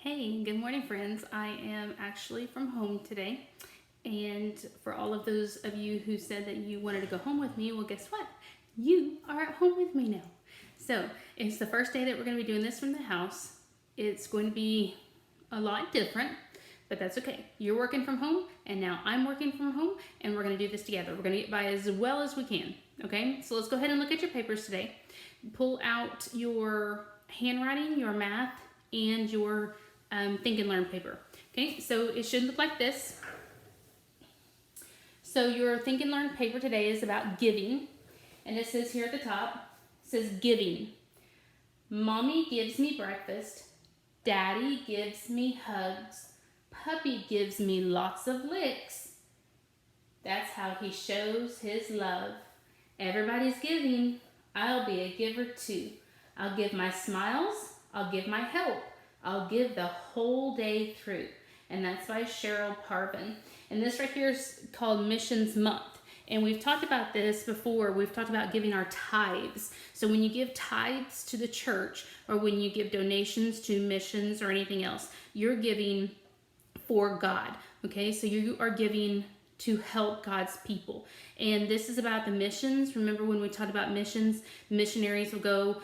Hey, good morning, friends. I am actually from home today. And for all of those of you who said that you wanted to go home with me, well, guess what? You are at home with me now. So it's the first day that we're going to be doing this from the house. It's going to be a lot different, but that's okay. You're working from home, and now I'm working from home, and we're going to do this together. We're going to get by as well as we can. Okay, so let's go ahead and look at your papers today. Pull out your handwriting, your math, and your Think and Learn paper. Okay, so it should look like this. So your Think and Learn paper today is about giving, and it says here at the top, it says giving. Mommy gives me breakfast, Daddy gives me hugs, Puppy gives me lots of licks. That's how he shows his love. Everybody's giving. I'll be a giver too. I'll give my smiles, I'll give my help. I'll give the whole day through. And that's by Cheryl Parvin. And this right here is called Missions Month. And we've talked about this before. We've talked about giving our tithes. So when you give tithes to the church, or when you give donations to missions or anything else, you're giving for God. Okay, so you are giving to help God's people. And this is about the missions. Remember when we talked about missions, missionaries will go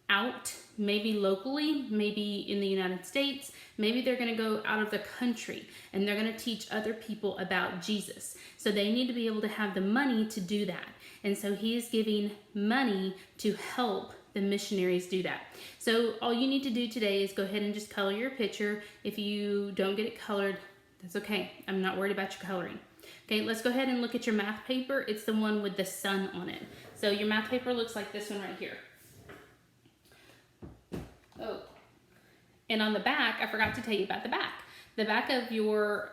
out, maybe locally, maybe in the United States, maybe they're going to go out of the country and they're going to teach other people about Jesus. So they need to be able to have the money to do that. And so he is giving money to help the missionaries do that. So all you need to do today is go ahead and just color your picture. If you don't get it colored, that's okay. I'm not worried about your coloring. Okay, let's go ahead and look at your math paper. It's the one with the sun on it. So your math paper looks like this one right here. Oh, and on the back, I forgot to tell you about the back. The back of your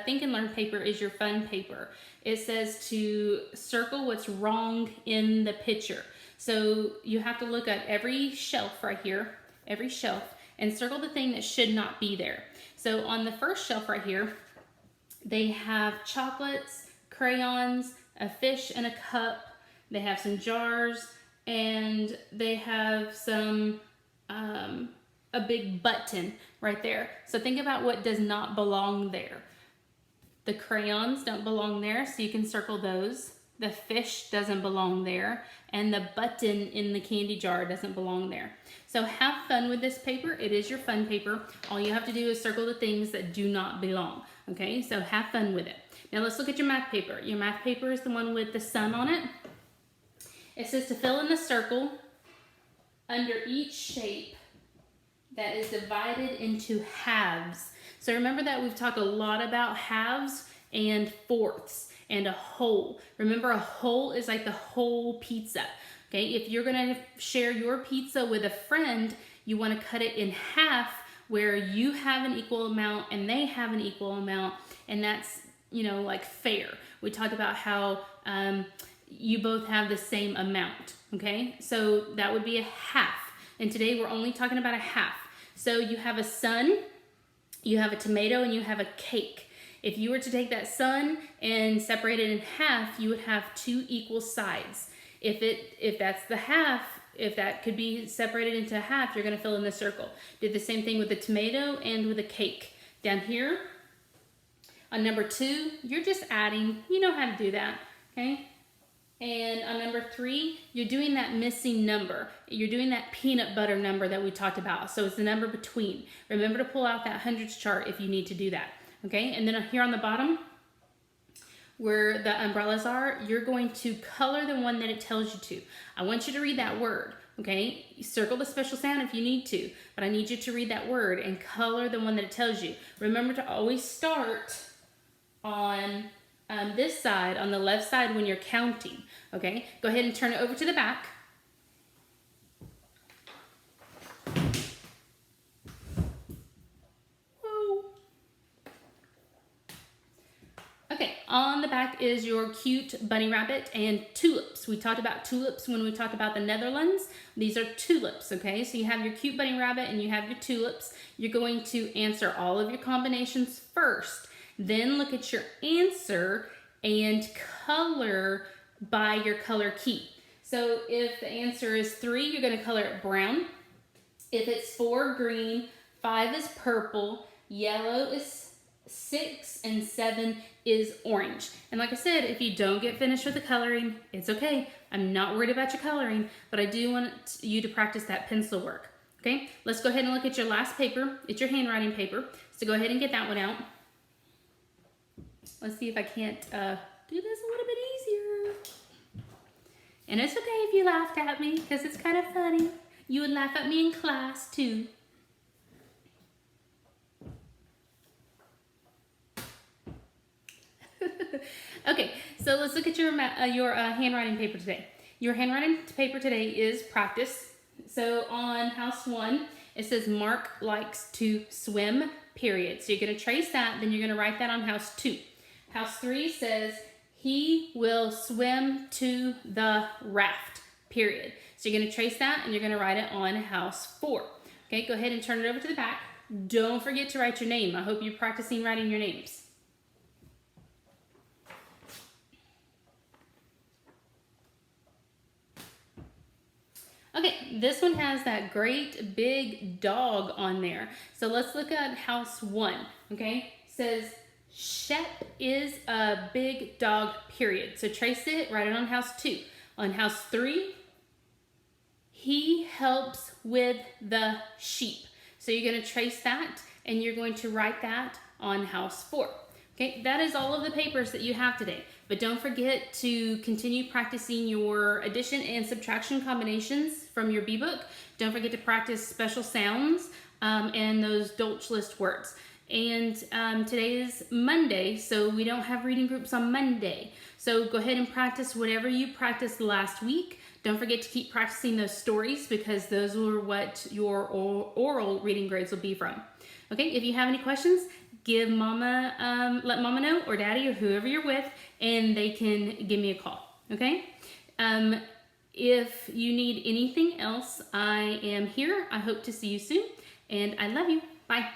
Think and Learn paper is your fun paper. It says to circle what's wrong in the picture. So you have to look at every shelf right here, every shelf, and circle the thing that should not be there. So on the first shelf right here, they have chocolates, crayons, a fish and a cup. They have some jars, and they have some a big button right there. So think about what does not belong there. The crayons don't belong there, so you can circle those. The fish doesn't belong there, and the button in the candy jar doesn't belong there. So have fun with this paper. It is your fun paper. All you have to do is circle the things that do not belong. Okay, so have fun with it. Now let's look at your math paper. Your math paper is the one with the sun on it. It says to fill in the circle under each shape that is divided into halves. So remember that we've talked a lot about halves and fourths and a whole. Remember, a whole is like the whole pizza. Okay, if you're gonna share your pizza with a friend, you wanna cut it in half where you have an equal amount and they have an equal amount, and that's, like fair. We talked about how you both have the same amount, okay? So that would be a half. And today we're only talking about a half. So you have a sun, you have a tomato, and you have a cake. If you were to take that sun and separate it in half, you would have two equal sides. If that's the half, if that could be separated into half, you're gonna fill in the circle. Did the same thing with the tomato and with the cake. Down here, on number 2, you're just adding. You know how to do that, okay? And on number 3, you're doing that missing number. You're doing that peanut butter number that we talked about. So it's the number between. Remember to pull out that hundreds chart if you need to do that. Okay, and then here on the bottom, where the umbrellas are, you're going to color the one that it tells you to. I want you to read that word, okay? Circle the special sound if you need to, but I need you to read that word and color the one that it tells you. Remember to always start on this side, on the left side when you're counting, okay? Go ahead and turn it over to the back. Whoa. Okay, on the back is your cute bunny rabbit and tulips. We talked about tulips when we talked about the Netherlands. These are tulips, okay? So you have your cute bunny rabbit and you have your tulips. You're going to answer all of your combinations first. Then look at your answer and color by your color key. So if the answer is 3, you're going to color it brown. If it's 4, green. 5 is purple, yellow is 6, and 7 is orange. And like I said, if you don't get finished with the coloring, it's okay. I'm not worried about your coloring, but I do want you to practice that pencil work. Okay, let's go ahead and look at your last paper. It's your handwriting paper. So go ahead and get that one out. Let's see if I can't do this a little bit easier. And it's okay if you laughed at me, because it's kind of funny. You would laugh at me in class too. Okay, so let's look at your handwriting paper today. Your handwriting paper today is practice. So on house 1, it says Mark likes to swim, period. So you're going to trace that, then you're going to write that on house 2. House 3 says he will swim to the raft, period. So you're going to trace that and you're going to write it on house 4. Okay, go ahead and turn it over to the back. Don't forget to write your name. I hope you're practicing writing your names. Okay, this one has that great big dog on there. So let's look at house 1, okay? It says, Shep is a big dog, period. So trace it, write it on house 2. On house 3, he helps with the sheep. So you're going to trace that and you're going to write that on house 4. Okay, that is all of the papers that you have today. But don't forget to continue practicing your addition and subtraction combinations from your B-book. Don't forget to practice special sounds and those Dolch list words. And today is Monday, so we don't have reading groups on Monday. So go ahead and practice whatever you practiced last week. Don't forget to keep practicing those stories, because those are what your oral reading grades will be from. Okay, if you have any questions, give mama, let mama know, or daddy, or whoever you're with, and they can give me a call. Okay. If you need anything else, I am here. I hope to see you soon, and I love you. Bye.